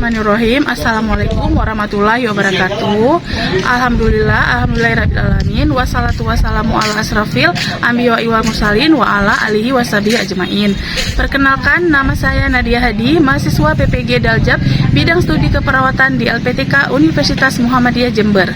Bismillahirrahmanirrahim. Assalamualaikum warahmatullahi wabarakatuh. Alhamdulillahirrahmanirrahim. Wassalatu wassalamu ala asrafil anbiya wal mursalin wa ala alihi washabihi ajmain. Perkenalkan, nama saya Nadia Hadi, mahasiswa PPG Daljab, bidang studi keperawatan di LPTK Universitas Muhammadiyah Jember.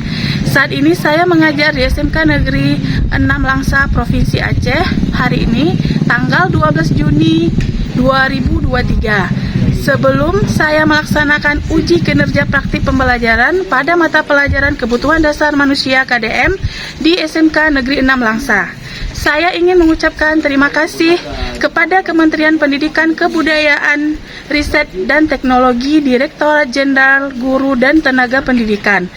Saat ini saya mengajar di SMK Negeri 6 Langsa, Provinsi Aceh. Hari ini tanggal 12 Juni 2023. Sebelum saya melaksanakan uji kinerja praktik pembelajaran pada mata pelajaran Kebutuhan Dasar Manusia KDM di SMK Negeri 6 Langsa, saya ingin mengucapkan terima kasih kepada Kementerian Pendidikan, Kebudayaan, Riset, dan Teknologi, Direktorat Jenderal Guru dan Tenaga Pendidikan.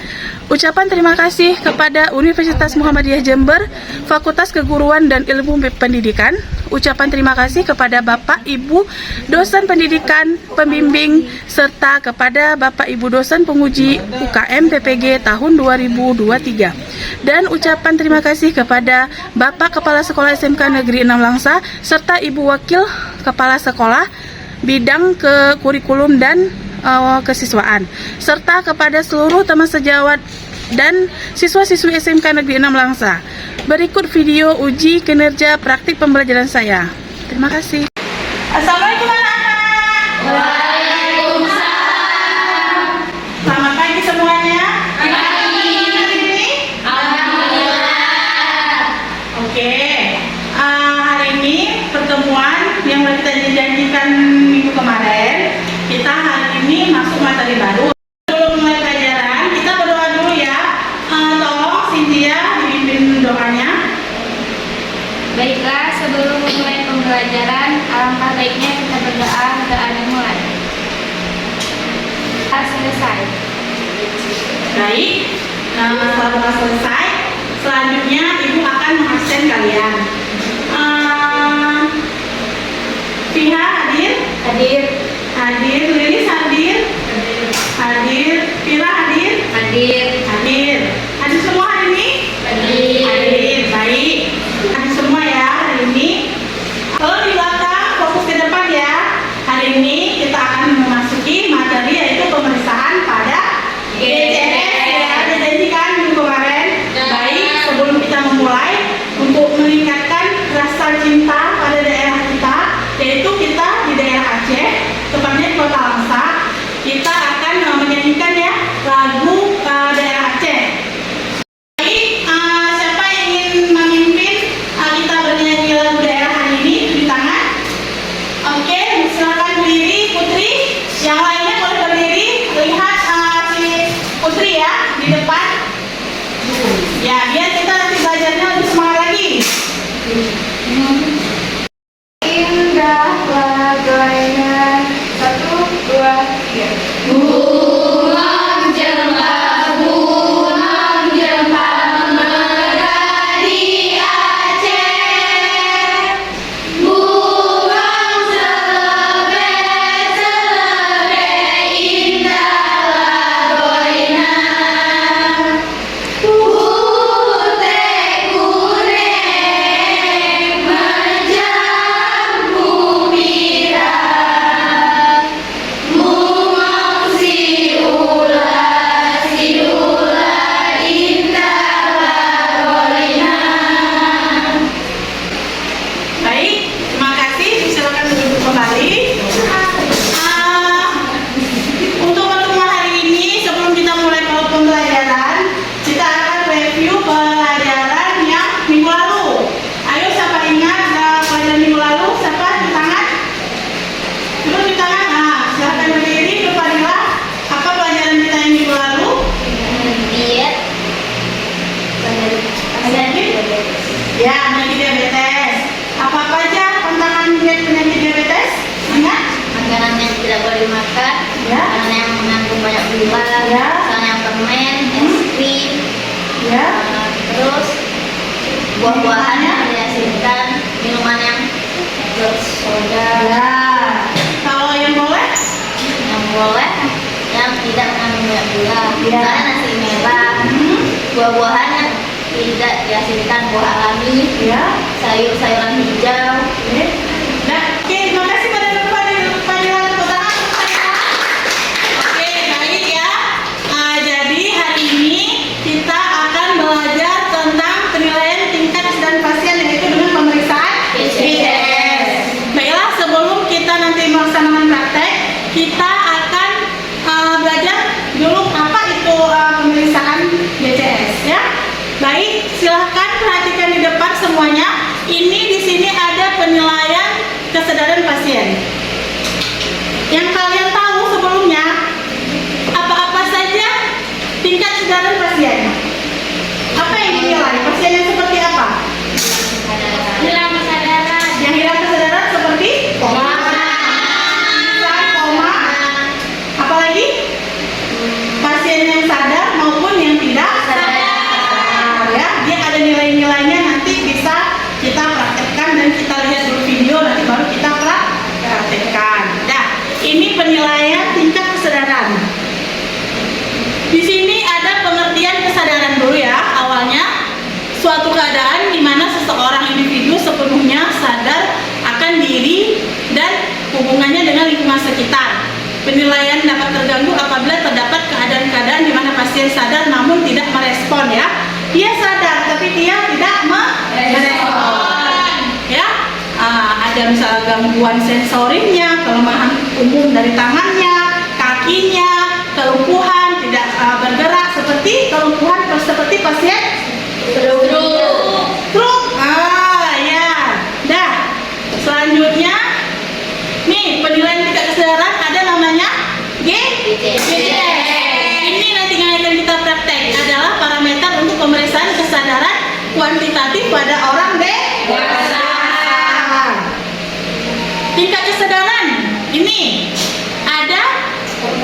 Ucapan terima kasih kepada Universitas Muhammadiyah Jember, Fakultas Keguruan dan Ilmu Pendidikan. Ucapan terima kasih kepada Bapak Ibu dosen pendidikan, pembimbing, serta kepada Bapak Ibu dosen penguji UKM PPG tahun 2023. Dan ucapan terima kasih kepada Bapak Kepala Sekolah SMK Negeri 6 Langsa, serta Ibu Wakil Kepala Sekolah bidang kurikulum dan kesiswaan, serta kepada seluruh teman sejawat dan siswa-siswi SMK Negeri 6 Langsa. Berikut video uji kinerja praktik pembelajaran saya. Terima kasih. Assalamualaikum anak-anak. Waalaikumsalam. Selamat pagi semuanya. Pagi. Alhamdulillah. Oke. Hari ini pertemuan yang kita janjikan minggu kemarin, kita hari ini masuk materi baru. Sebelum mulai pelajaran, kita berdoa dulu ya. Tolong Cynthia dipimpin doanya. Baiklah, sebelum memulai pembelajaran, alangkah baiknya kita berdoa agar dimulai. Selesai. Baik. Setelah selesai, selanjutnya Ibu akan mengabsen kalian. Fiha hadir? Hadir. Hadir. Lilis hadir? Hadir. Fira hadir? Hadir. Hadir. Hadir semua hari ini? Hadir. Hadir. Baik. Hadir semua ya hari ini. Kalau di belakang, fokus ke depan ya. Hari ini kita akan memasuki materi yaitu pemeriksaan pada GCS yang dijanjikan minggu kemarin. Baik, sebelum kita memulai, untuk meningkatkan rasa cinta pada daerah kita, yaitu kita di daerah Aceh, tepatnya di Kota Langsa, kita akan menyanyikan ya lagu daerah Aceh. Baik, siapa yang ingin memimpin kita bernyanyi lagu daerah hari ini? Di tangan. Oke, silakan berdiri Putri. Yang lainnya boleh berdiri. Lihat si Putri ya di depan. Ya, biar kita nanti belajarnya lebih semangat lagi. Indahlah goyang. 1, 2, 3. Bunga jembang megah di Aceh. Bunga selebet indahlah goyang. Putih kuning menjamu birah. Mungong si ulah indahlah goyang. Baik, terima kasih. Silakan duduk kembali. Untuk pertemuan hari ini, sebelum kita mulai pembelajaran, kita akan review pelajaran yang minggu lalu. Ayo, siapa ingat pelajaran minggu lalu? Siapa di tangan? Coba di tangan. Silakan berdiri. Berpadilah. Apa pelajaran kita yang minggu lalu? Diet. Penyakit? Ya, penyakit diabetes. Apa aja tantangan penyakit diabetes? Ingat? Makanan yang tidak boleh dimakan, Ya. makanan yang mengandung banyak gula, Ya. misalnya permen, es krim, Ya. terus buah-buahan yang dihasilkan, minuman yang bersoda, Ya. Kalau yang boleh? yang boleh, yang tidak mengandung banyak gula, Ya. misalnya nasi merah, buah-buahan yang tidak dihasilkan buah alami, Ya. sayur-sayuran hijau. Nah, oke, terima kasih pada panggilan pertama saya. Oke, kesadaran pasien. Apa yang dinilai? Pasien yang seperti apa? Hilang kesadaran. Yang hilang kesadaran seperti koma, apalagi pasien yang sadar maupun yang tidak sadar. Ya, dia ada nilai-nilainya, nanti bisa kita praktekkan dan kita lihat dulu video, nanti baru kita praktekkan. Nah, ini penilaian tingkat kesadaran. Di sini ada pengertian kesadaran dulu ya. Awalnya suatu keadaan di mana seseorang individu sepenuhnya sadar akan diri dan hubungannya dengan lingkungan sekitar. Penilaian dapat terganggu apabila terdapat keadaan-keadaan di mana pasien sadar namun tidak merespon ya. Dia sadar tapi dia tidak merespon. Ya, ada misalnya gangguan sensorinya, kelemahan umum dari tangannya, kakinya, kelumpuhan, tidak bergerak seperti kelumpuhan seperti pasien stroke. Ya. Dah. Selanjutnya nih penilaian tingkat kesadaran ada namanya GCS. Ini nanti yang akan kita praktek adalah parameter untuk pemeriksaan kesadaran kuantitatif pada orang dewasa. Tingkat kesadaran ini ada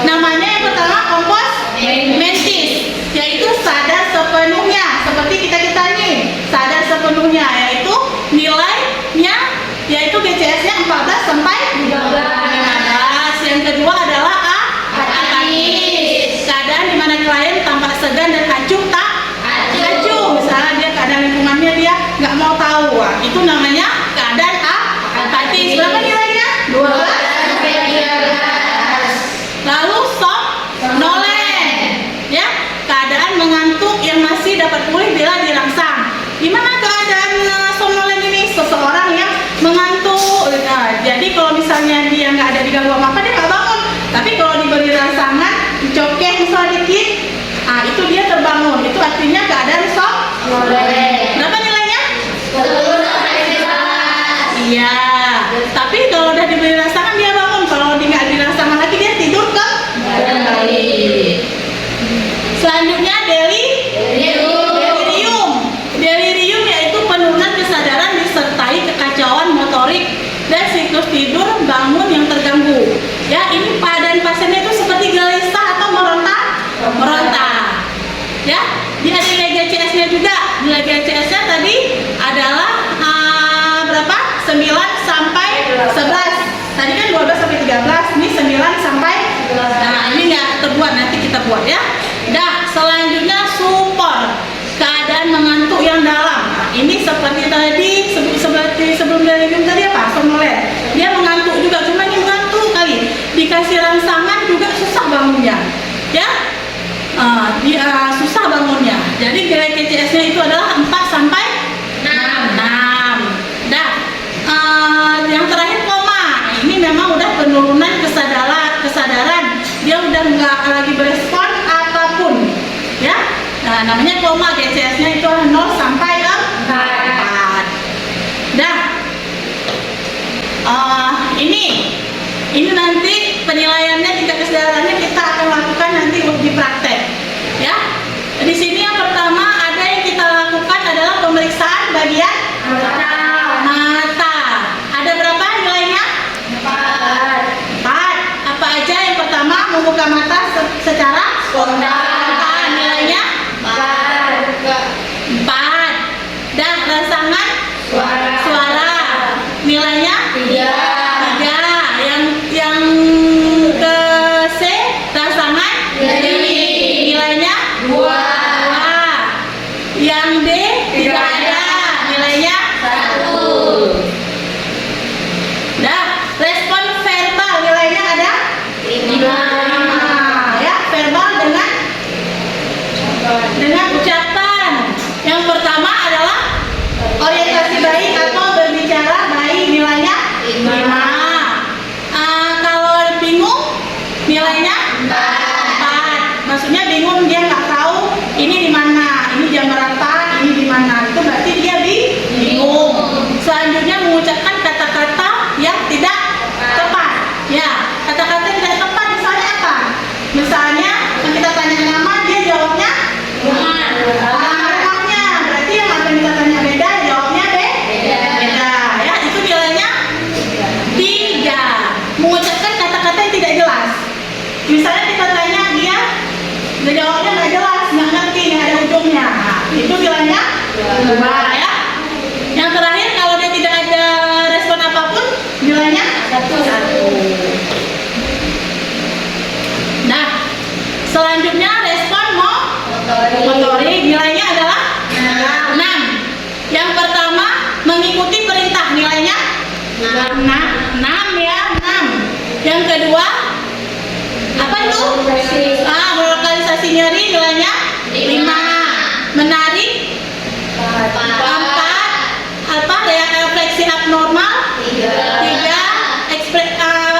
namanya yang pertama kompos mentis, yaitu sadar sepenuhnya seperti kita nih sadar sepenuhnya, yaitu nilainya yaitu GCS-nya 14 sampai 15. Yang kedua adalah apatis, keadaan di mana klien tampak segan dan acuh tak acuh. Misalnya dia keadaan lingkungannya dia nggak mau tahu, itu namanya keadaan apatis. Berapa nilainya? 12 sampai 13. Lalu somnolen, ya, keadaan mengantuk yang masih dapat pulih bila dirangsang. Gimana keadaan somnolen ini? Seseorang yang mengantuk. Nah, jadi kalau misalnya dia nggak ada diganggu apa dia nggak bangun. Tapi kalau diberi rangsangan, dicokek misalnya dikit, itu dia terbangun. Itu artinya keadaan somnolen. Berapa nilainya? 10 sampai 15. Iya. Tapi kalau udah diberi rangsangan dia bangun. Kalau dia nggak dirangsangkan lagi dia tidur kembali. Selanjutnya delirium yaitu penurunan kesadaran disertai kekacauan motorik dan siklus tidur bangun yang terganggu. Ya, ini keadaan pasiennya itu seperti gelisah atau meronta. Ya, dia ada nilai GCS-nya juga. Nilai GCS-nya tadi adalah berapa? 9 sampai 11. Tadi kan 12 sampai 13, ini 9 sampai 11. Nah, ini nggak terbuat, nanti kita buat ya. Dah, selanjutnya supor, keadaan mengantuk yang dalam. Nah, ini seperti tadi sebelum delirium tadi apa? Somnolen. Dia mengantuk juga, cuma ini mengantuk kali. Dikasih rangsangan juga susah bangunnya. Ya? Dia susah bangunnya. Jadi nilai GCS-nya itu adalah 4 sampai 6. Dah. Yang terakhir koma. Ini memang udah penurunan kesadaran. Dia udah nggak lagi berespon apapun. Ya. Nah, namanya koma, GCS-nya itu 0 sampai 4. Dah. Ini nanti penilaiannya tingkat kesadarannya kita akan lakukan nanti di praktek. Ya. Di sini yang pertama ada yang kita lakukan adalah pemeriksaan bagian mata. Ada berapa nilainya? 4. Apa aja? Yang pertama membuka mata secara spontan. Nilainya 4. Dan rangsangan suara nilainya 3. Yang ke C rangsangan 2 ya. Yang terakhir kalau dia tidak ada respon apapun, nilainya 1. Nah, selanjutnya respon motorik, nilainya adalah 6. Yang pertama mengikuti perintah, nilainya 6 ya, 6. Yang kedua apa itu? Melokalisasi nyeri, nilainya 5. Menarik 4. Apa refleksi abnormal 3.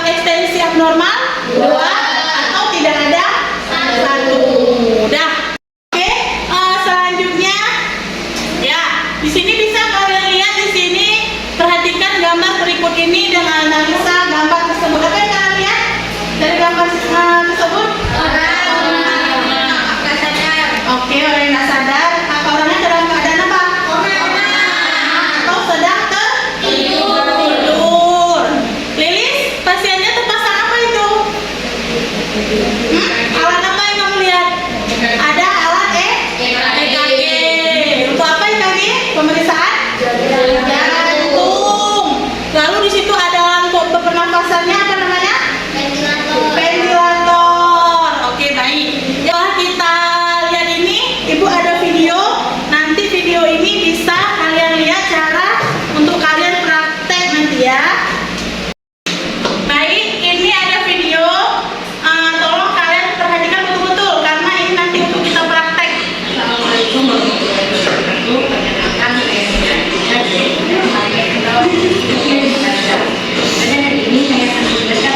Ekstensi abnormal 2. Atau tidak ada 1. Udah. Oke, selanjutnya ya, di sini bisa kalian lihat di sini, perhatikan gambar berikut ini dan analisa gambar tersebut. Apa yang kalian lihat dari gambar tersebut? Oke, orang yang nggak sadar, orangnya dalam keadaan apa? Atau sedang tertidur. Lilis, pasiennya terpasang apa itu? Alat apa yang kamu lihat? Ada alat EKG. Untuk apa EKG? Pemeriksaan jantung. Lalu di situ ada alat untuk pernafasannya, apa namanya? Ventilator. Oke, baik. Setelah kita lihat ini, Ibu ada video. Nanti video ini bisa kalian lihat cara untuk kalian praktek nanti ya. Baik, ini ada video. Tolong kalian perhatikan betul-betul karena ini nanti untuk kita praktek. Assalamualaikum warahmatullahi wabarakatuh. Perkenalkan saya pada hari ini saya akan memberikan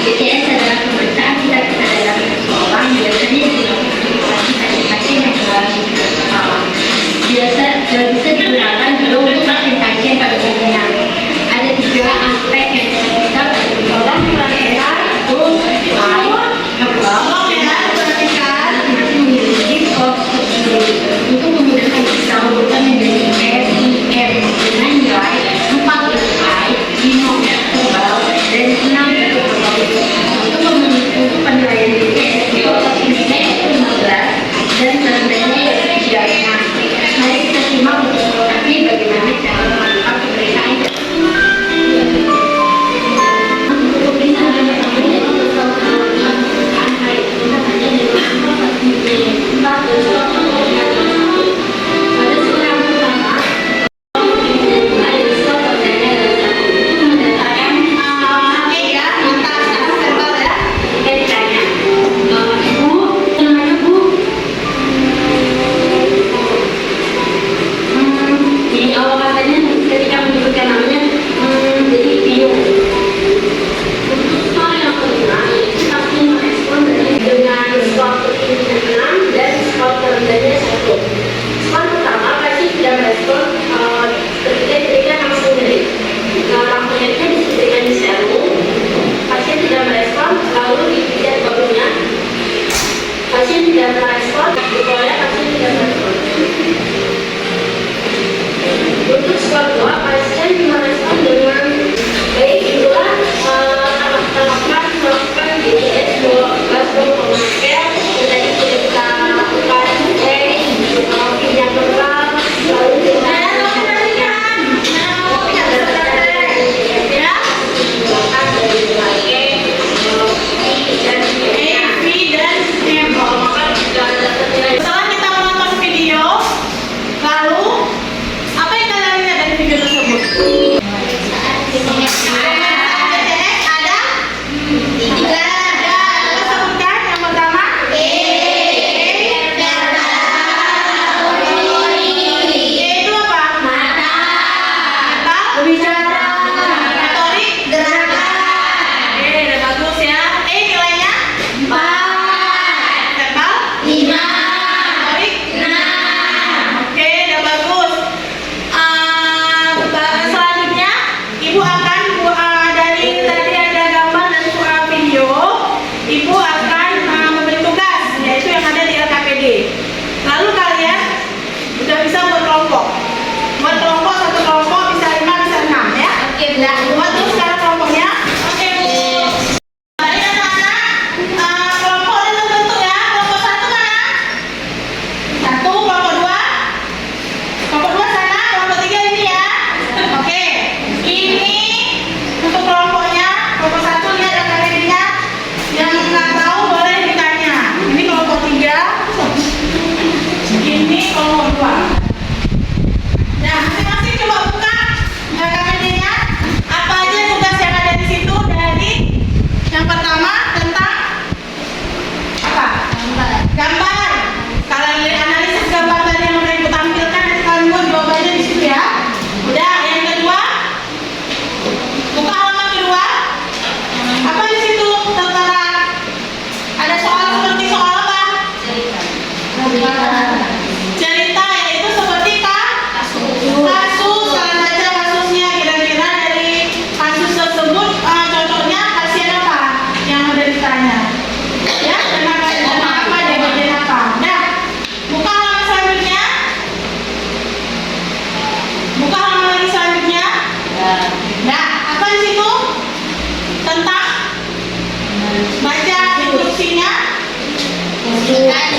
DTS adalah pemeriksaan kita dalam seseorang, biasanya dilakukan pasien-pasien yang mengalami masalah. Bisa digunakan juga untuk pasien-pasien pada umumnya. Ada 3 aspek yang kita orang melakukan untuk memudahkan kita urutan menjadi SIM dengan nilai 4 nilai 5 tebal dan 6 untuk penilaian DTS itu nilai 15 dan tandanya biayanya. Mari kita simak untuk tapi bagaimana cara melakukan pemeriksaan. Pasien tidak merespon, diperoleh pasien tidak merespon. Untuk skor 2, pasien merespon dengan baik. Itulah melakukan DTS 12,0 tadi sudah kita lakukan yang total, lalu dengan setelah kita menonton video, lalu apa yang kalian lihat dari video tersebut?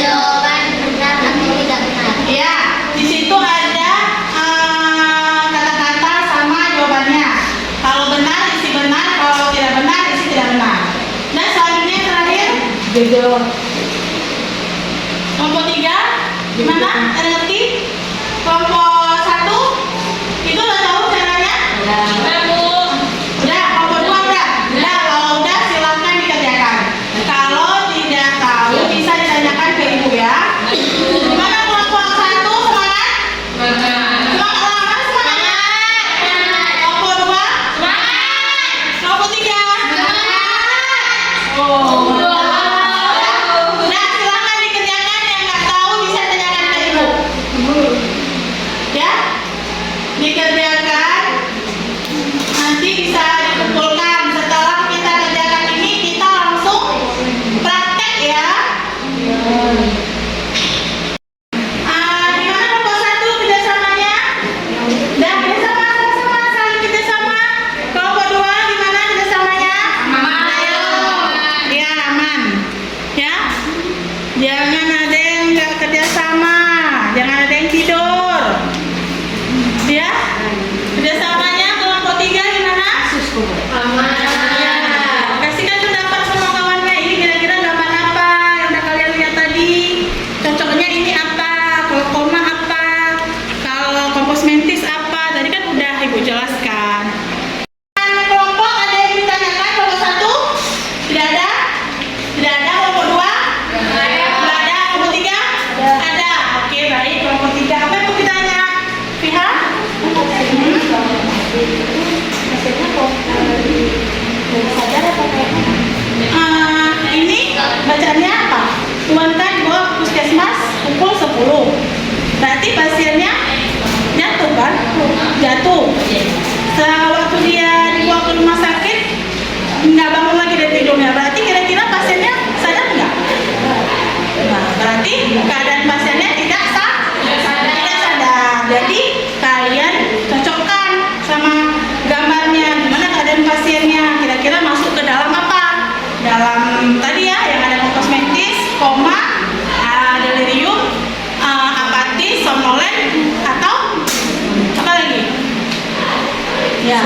jawaban benar atau tidak benar. Ya, di situ ada kata-kata sama jawabannya. Kalau benar isi benar, kalau tidak benar isi tidak benar. Dan selanjutnya yang terakhir, kelompok 3 gimana? Ada ngerti? Kelompok 1 itu udah tahu caranya? Udah, kelompok 2 udah? Udah, kalau udah silakan dikerjakan. Kalau tidak tahu bisa ditanyakan ke ibu ya. Gimana kelompok 1 semangat? Semangat, semangat. Kelompok 2? Kelompok 3? Oh, nah, silakan dikerjakan. Yang nggak tahu bisa tanyakan ke ibu. Ya, dikerjakan. Nanti bisa dikumpulkan. Setelah kita kerjakan ini, kita langsung praktek ya. Gimana kelompok 1 kerjasamanya? Udah kerjasama, sama saling kerjasama. Kelompok 2 gimana kerjasamanya? Ya, aman. Ya, jangan ada yang nggak kerjasama, jangan ada yang tidur. Ya, kerjasamanya kelompok 3 gimana? Ya, kasihkan pendapat semua kawannya. Ini kira-kira gambar apa yang udah kalian lihat tadi? Cocoknya ini apa? Kalau koma apa? Kalau kompos mentis apa? Tadi kan udah ibu jelaskan. Kelompok ada yang ditanyakan? Kelompok 1? Tidak ada? Tidak ada. Kelompok 2? Tidak ada. Kelompok 3? Ada. Oke, baik. Kelompok 3 apa yang mau ditanya? Pihak? Ini bacaannya apa? Tuankan dibawa ke puskesmas pukul 10. Berarti pasiennya jatuh kan? Jatuh. Sewaktu dia dibawa ke rumah sakit nggak bangun lagi dari tidurnya. Berarti kira-kira pasiennya sadar nggak? Nah, berarti keadaan pasiennya tidak sadar. Jadi kalian cocokkan sama gambarnya gimana keadaan pasiennya. Kira-kira masuk ke dalam apa? Dalam tadi ya yang ada kompos mentis, koma, delirium, apatis, somnolen, atau apa lagi? Ya,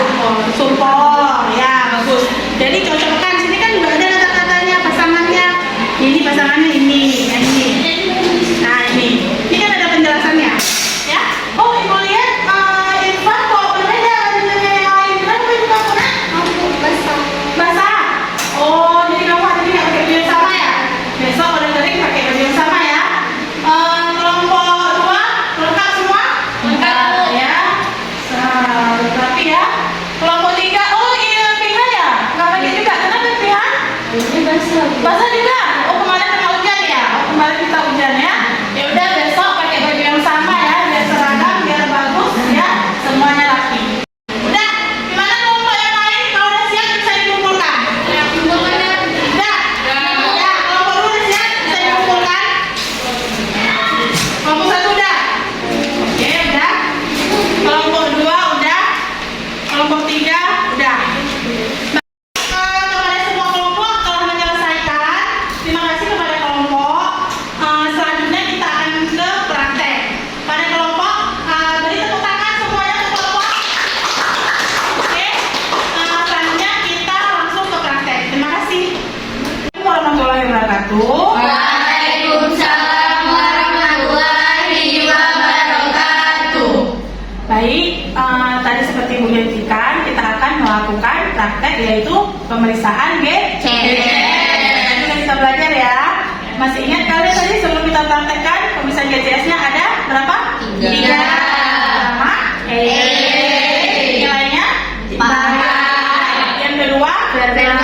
sumpor. Ya, bagus. Jadi cocokkan. Sini kan juga ada kata-katanya, pasangannya. Ini pasangannya ini, ini. Nah, ini. Ini kan ada penjelasannya. Ya. Oh, ibu lihat Irfan kok berbeda dengan yang lain. Kenapa ibu kamu nak? Basah. Oh, jadi kamu hari ini nggak pakai baju yang sama ya? Besok udah kering pakai baju yang sama ya. Kelompok 2 lengkap semua? Lengkap ya. Tapi ya. Kelompok 3, oh iya Pihan ya? Nggak pakai juga. Kenapa Pihan? Basah juga. Oh, kemarin kena hujan ya? Oh, kemarin kita hujan ya. Ya udah besok pakai baju yang sama ya, biar seragam, biar bagus ya. Semuanya rapi. Udah, gimana kelompok yang lain? Kalau udah siap bisa dikumpulkan. Udah? Ya, kelompok 2 udah siap bisa dikumpulkan. Kelompok 1 udah? Oke, udah. Kelompok 2 udah. Kelompok 3 udah. Kepada semua kelompok telah menyelesaikan. Terima kasih kepada kelompok. Selanjutnya kita akan ke praktek. Pada kelompok beri tepuk tangan semuanya ke kelompok. Oke. Selanjutnya kita langsung ke praktek. Terima kasih. Assalamualaikum warahmatullahi wabarakatuh. Waalaikumsalam warahmatullahi wabarakatuh. Baik, tadi seperti Ibu janjikan, kita akan melakukan praktek yaitu pemeriksaan GCS. Sudah kita belajar ya. Masih ingat kalian tadi sebelum kita praktekkan pemeriksaan GCS-nya ada berapa? 3. Pertama, nilainya 4. Yang kedua, nilainya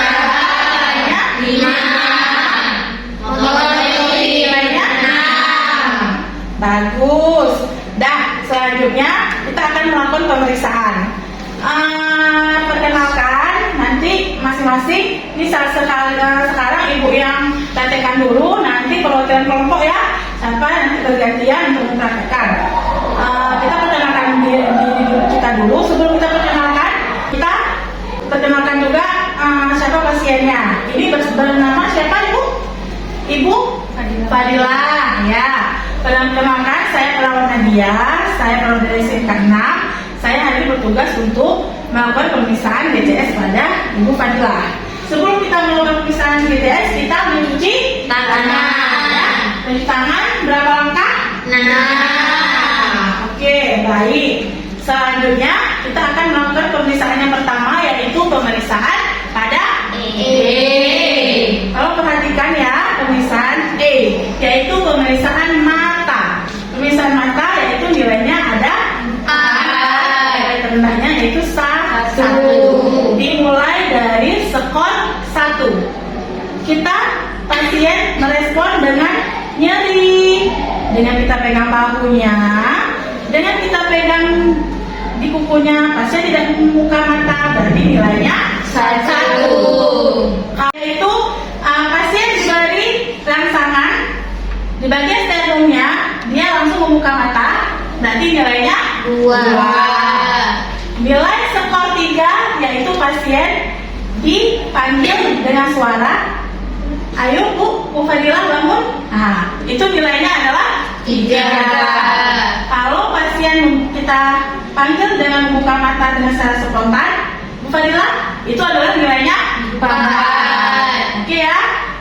5. Nilainya 6. Bagus. Dah, selanjutnya kita akan melakukan pemeriksaan. Perkenalkan, nanti masing-masing ini sekarang ibu yang praktekkan dulu, nanti perwakilan kelompok ya, sampai nanti bergantian untuk mempraktekkan. Kita perkenalkan diri kita dulu. Sebelum kita perkenalkan juga siapa pasiennya. Ini bernama siapa ibu? Ibu Fadila. Perkenalkan, saya perawat Nadia, saya perawat dari SMK 6. Saya hari ini bertugas untuk melakukan pemeriksaan BCS pada Ibu Fadilah. Sebelum kita melakukan pemeriksaan BCS, kita mencuci tangan. Mencuci tangan berapa langkah? Oke, baik. Selanjutnya kita akan melakukan pemeriksaan yang pertama, yaitu pemeriksaan pada kalau perhatikan ya, pemeriksaan E, yaitu pemeriksaan mata. Pemeriksaan mata yaitu nilainya ada nilai terendahnya yaitu 1. Dimulai dari skor 1. Pasien merespon dengan nyeri, dengan kita pegang bahunya, dengan kita pegang di kukunya, pasien tidak membuka mata, berarti nilainya 1. Yaitu pasien diberi rangsangan di bagian sternumnya, dia langsung membuka mata, berarti nilainya 2. Nilai skor 3 yaitu pasien dipanggil dengan suara, ayo Bu Fadilah bangun. Nah, itu nilainya adalah 3. Kalau pasien kita panggil dengan membuka mata dengan secara spontan, Bu Fadilah, itu adalah nilainya 4. Oke ya,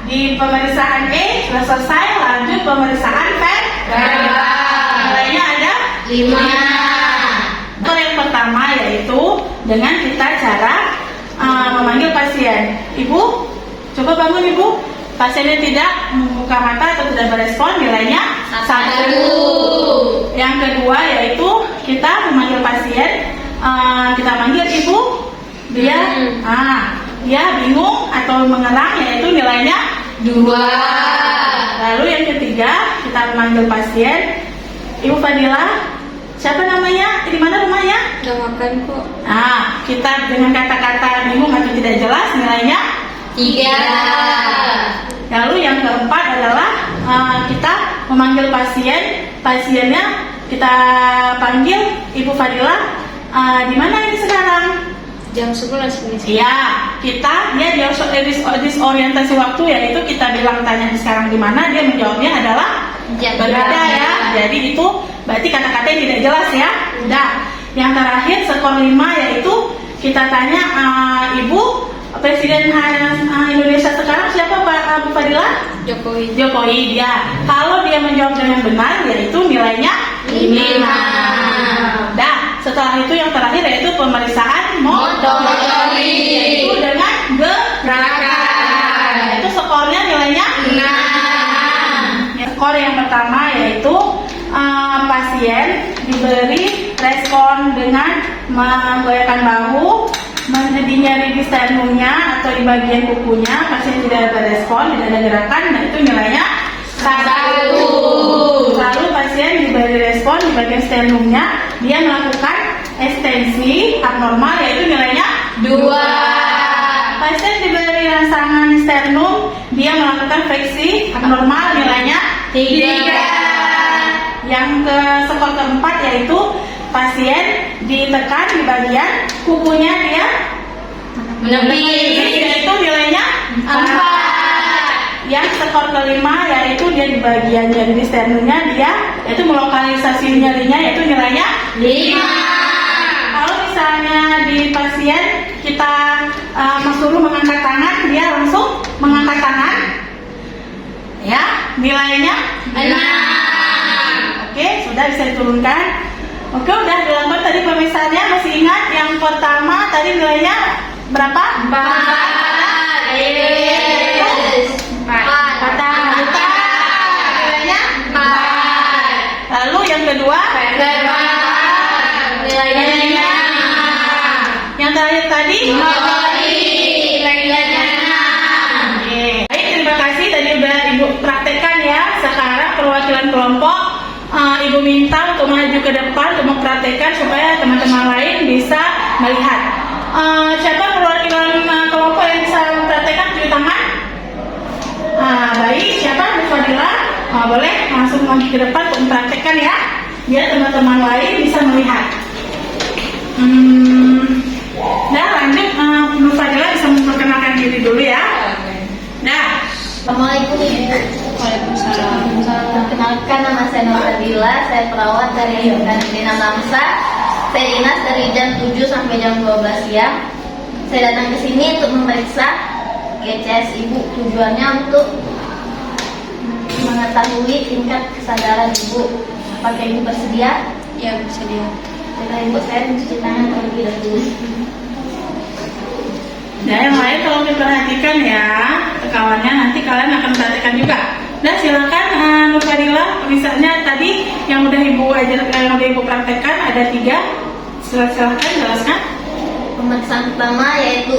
di pemeriksaan E sudah selesai, lanjut pemeriksaan verbal. Nilainya ada 5. Yang pertama yaitu dengan kita cara memanggil pasien. Ibu, coba bangun Ibu. Pasiennya tidak membuka mata atau tidak berespon, nilainya 1. Yang kedua yaitu kita memanggil pasien, kita panggil Ibu, dia bingung atau mengerang, yaitu nilainya 2. Lalu yang ketiga kita memanggil pasien, Ibu Fadilah, siapa namanya? Di mana rumahnya? Gak makan kok. Kita dengan kata-kata bingung atau tidak jelas, nilainya 3. Lalu yang keempat adalah kita memanggil pasiennya kita panggil, Ibu Fadilah, di mana ini sekarang? Jam 11 ini. Iya, dia disorientasi waktu, yaitu kita bilang tanya sekarang di mana, dia menjawabnya adalah berada ya. Jadi itu berarti kata-kata yang tidak jelas ya. Udah. Yang terakhir skor 5 yaitu kita tanya, Ibu, Presiden Indonesia sekarang siapa Pak Bu Fadilah? Jokowi ya. Kalau dia menjawab dengan benar, yaitu nilainya 5. Dah. Setelah itu yang terakhir yaitu pemeriksaan motorik, yaitu dengan gerakan. Itu skornya nilainya 6. Skor yang pertama yaitu pasien diberi respon dengan menggoyangkan bahu, nyeri di sternumnya atau di bagian kukunya, pasien tidak berespon, tidak ada gerakan, dan itu nilainya 1. Lalu pasien diberi respon di bagian sternumnya, dia melakukan ekstensi abnormal, yaitu nilainya 2. Pasien diberi rangsangan sternum, dia melakukan fleksi abnormal, nilainya 3. Yang skor keempat yaitu pasien ditekan di bagian kukunya, dia menepis, yaitu nilainya 4. Yang skor kelima yaitu dia di bagian nyeri di sternumnya, dia yaitu melokalisasi nyerinya, yaitu nilainya 5. Kalau misalnya di pasien kita suruh mengangkat tangan, dia langsung mengangkat tangan, ya, nilainya 6. Oke, sudah bisa diturunkan. Oke, udah dilakukan tadi pemirsaannya. Masih ingat yang pertama tadi nilainya berapa? 4. Nilainya 4. Lalu yang kedua nilainya. Yang terakhir tadi nilainya 6. Baik, terima kasih. Tadi udah Ibu praktekkan ya. Sekarang perwakilan kelompok, Ibu minta untuk maju ke depan untuk mempraktekkan supaya teman-teman lain bisa melihat. Siapa perwakilan kelompok yang bisa mempraktekkan, cuci tangan? Baik, siapa? Bu Fadilah? Boleh langsung maju ke depan untuk mempraktekkan ya, biar teman-teman lain bisa melihat. Nah, lanjut, Bu Fadilah bisa memperkenalkan diri dulu ya. Nah, Assalamualaikum Ibu. Perkenalkan, nama saya Nur Fadila, saya perawat dari Karantina Bangsa. Saya dinas dari jam 7 sampai jam 12 siang. Saya datang ke sini untuk memeriksa GCS ibu. Tujuannya untuk mengetahui tingkat kesadaran ibu. Apakah ibu bersedia? Ya, bersedia. Setelah ibu, saya mencuci tangan terlebih dahulu. Ya, yang lain tolong diperhatikan ya, kawannya nanti kalian akan perhatikan juga. Nah, silakan Nur Fadila, misalnya tadi yang udah ibu yang udah ibu praktekkan ada 3. Silakan jelaskan. Pemeriksaan pertama yaitu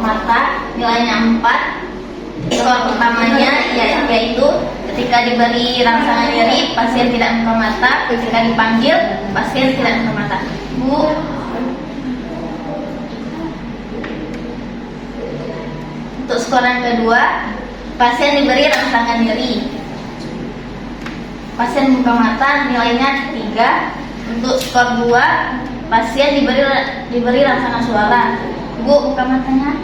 mata, nilainya 4. Skor pertamanya yaitu ketika diberi rangsangan nyeri, pasien tidak buka mata. Ketika dipanggil, pasien tidak buka mata. Bu, untuk skor yang kedua, pasien diberi rangsangan nyeri. Pasien buka mata, nilainya 3. Untuk skor 2, pasien diberi rangsangan suara. Bu, buka matanya.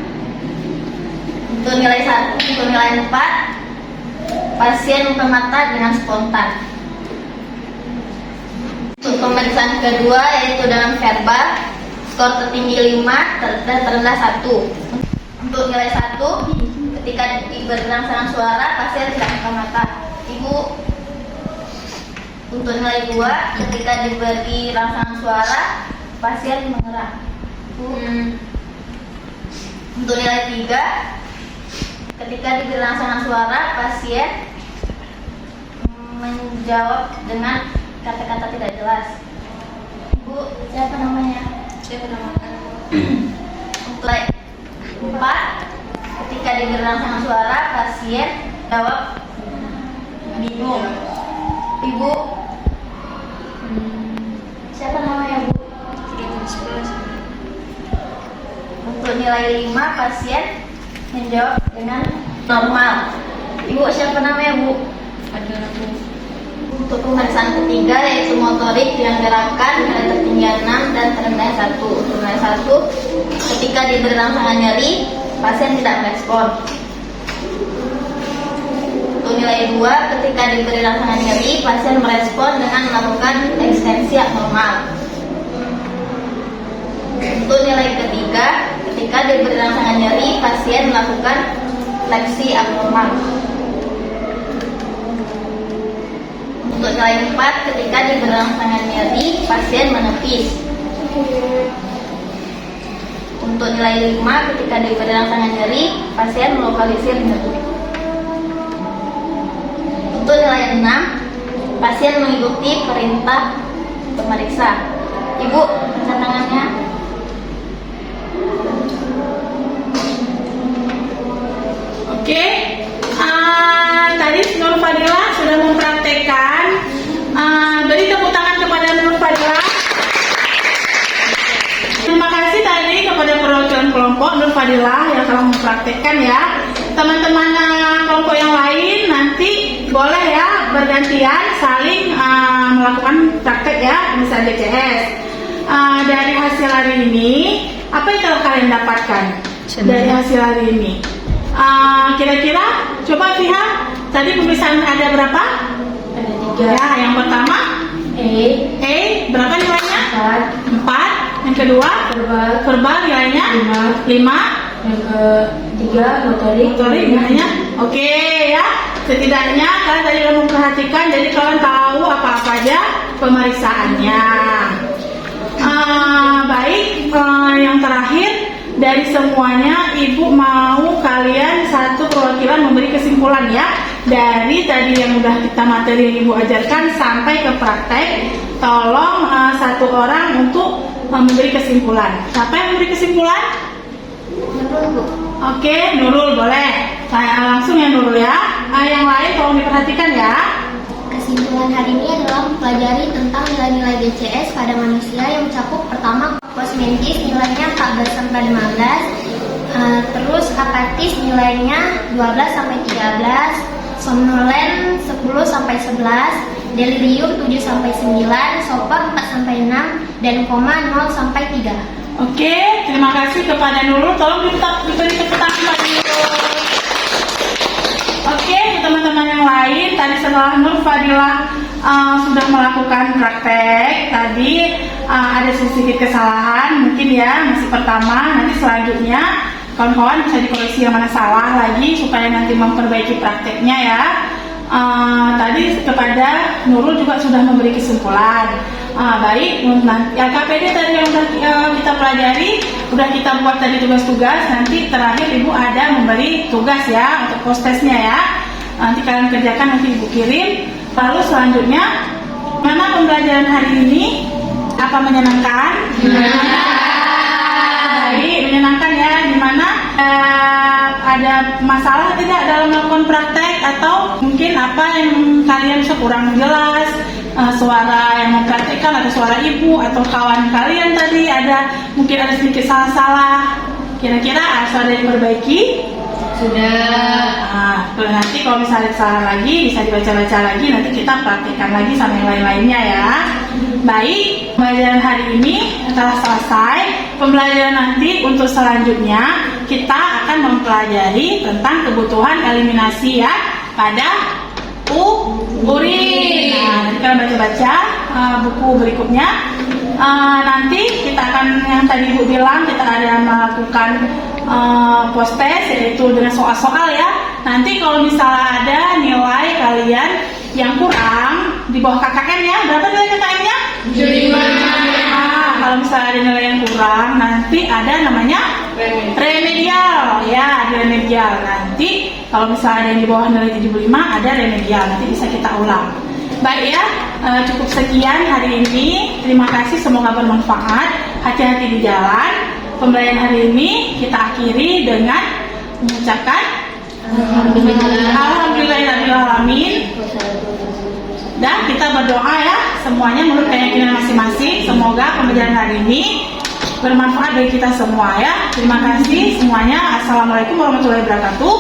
Untuk nilai 1, untuk nilai 4, pasien buka mata dengan spontan. Untuk pemeriksaan kedua yaitu dengan verbal, skor tertinggi 5, terendah 1. Untuk nilai 1, ketika diberi rangsangan suara, pasien tidak buka mata. Ibu, untuk nilai 2, ketika diberi rangsangan suara, pasien mengerang. Untuk nilai 3, ketika diberi rangsangan suara, pasien menjawab dengan kata-kata tidak jelas. Ibu, siapa namanya? Saya menamakan. Untuk nilai 4, ketika diberi rangsangan suara, pasien jawab bingung. Ibu, siapa namanya, Bu? Untuk nilai 5, pasien menjawab dengan normal. Ibu, siapa namanya, Bu? Adalah Bu. Untuk pemeriksaan ketiga yaitu motorik yang gerakan, nilai tertinggi 6 dan terendah 1. Untuk nilai 1, ketika diberi rangsangan nyeri, pasien tidak merespon. Untuk nilai 2, ketika diberi rangsangan nyeri, pasien merespon dengan melakukan ekstensi abnormal. Untuk nilai ketiga, ketika diberi rangsangan nyeri, pasien melakukan fleksi abnormal. Untuk nilai 4, ketika diberi rangsangan nyeri, pasien menepis. Untuk nilai 5, ketika diberi rangsangan nyeri, pasien melokalisir nyeri. Untuk nilai 6, pasien mengikuti perintah pemeriksa. Ibu, angkat tangannya. Oke, tadi Nur Fadila sudah mempraktekkan. Beri tepuk tangan kepada Nur Fadila. Terima kasih tadi kepada perwakilan kelompok Nur Fadila yang telah mempraktekkan ya. Teman-teman kelompok yang lain nanti boleh ya bergantian saling melakukan praktek ya, misalnya DCS. Dari hasil hari ini, apa yang telah kalian dapatkan dari hasil hari ini? Kira-kira coba lihat tadi pemeriksaan ada berapa? Ada 3. Ya, yang pertama berapa nilainya? 4. Yang kedua verbal nilainya 5. Yang ketiga motorik nilainya oke ya. Setidaknya kalian tadi sudah memperhatikan, jadi kalian tahu apa-apa aja pemeriksaannya. Baik, yang terakhir dari semuanya, Ibu mau kalian satu perwakilan memberi kesimpulan ya. Dari tadi yang udah kita materi yang Ibu ajarkan sampai ke praktek, tolong satu orang untuk memberi kesimpulan. Siapa yang memberi kesimpulan? Nurul, Bu. Oke, Nurul boleh. Saya langsung ya Nurul ya. Yang lain tolong diperhatikan ya. Kesimpulan hari ini adalah mempelajari tentang nilai-nilai GCS pada manusia yang mencakup pertama kosmetis nilainya 14 sampai 15, terus apatis nilainya 12 sampai 13, somnolen 10 sampai 11, delirium 7 sampai 9, sopa 4 sampai 6, dan koma 0 sampai 3. Oke, terima kasih kepada Nurul. Tolong diberi tepuk tangan pada Nurul. Oke, teman-teman yang setelah Nur Fadilah sudah melakukan praktek tadi, ada sedikit kesalahan mungkin ya, masih pertama. Nanti selanjutnya kawan-kawan bisa dikoreksi yang mana salah lagi supaya nanti memperbaiki prakteknya ya. Tadi kepada Nurul juga sudah memberi kesimpulan. Baik, nanti LKPD tadi yang kita pelajari, udah kita buat tadi tugas-tugas. Nanti terakhir Ibu ada memberi tugas ya untuk post-testnya ya. Nanti kalian kerjakan, nanti Ibu kirim. Lalu selanjutnya, mana pembelajaran hari ini? Apa menyenangkan? Baik, menyenangkan ya. Dimana ada masalah tidak dalam melakukan praktek, atau mungkin apa yang kalian bisa kurang jelas, suara yang mempraktekkan atau suara ibu atau kawan kalian tadi mungkin ada sedikit salah-salah, kira-kira ada yang diperbaiki? Sudah. Nanti kalau misalnya salah lagi bisa dibaca-baca lagi, nanti kita praktekkan lagi sama yang lain-lainnya ya. Baik, pembelajaran hari ini telah selesai. Pembelajaran nanti untuk selanjutnya kita akan mempelajari tentang kebutuhan eliminasi ya pada urin. Nah, nanti kalian baca-baca buku berikutnya. Nanti kita akan, yang tadi Ibu bilang, kita ada melakukan post test, yaitu dengan soal-soal ya. Nanti kalau misalnya ada nilai kalian yang kurang di bawah KKM ya, berapa nilai KKM-nya? 75. Kalau misalnya ada nilai yang kurang, nanti ada namanya remedial ya, ada remedial. Nanti kalau misalnya ada yang di bawah nilai 75 ada remedial, nanti bisa kita ulang. Baik ya, cukup sekian hari ini. Terima kasih, semoga bermanfaat. Hati-hati di jalan. Pembelajaran hari ini kita akhiri dengan mengucapkan Alhamdulillahirrahmanirrahim. Dan kita berdoa ya, semuanya menurut keyakinan masing-masing. Semoga pembelajaran hari ini bermanfaat bagi kita semua ya. Terima kasih semuanya. Assalamualaikum warahmatullahi wabarakatuh.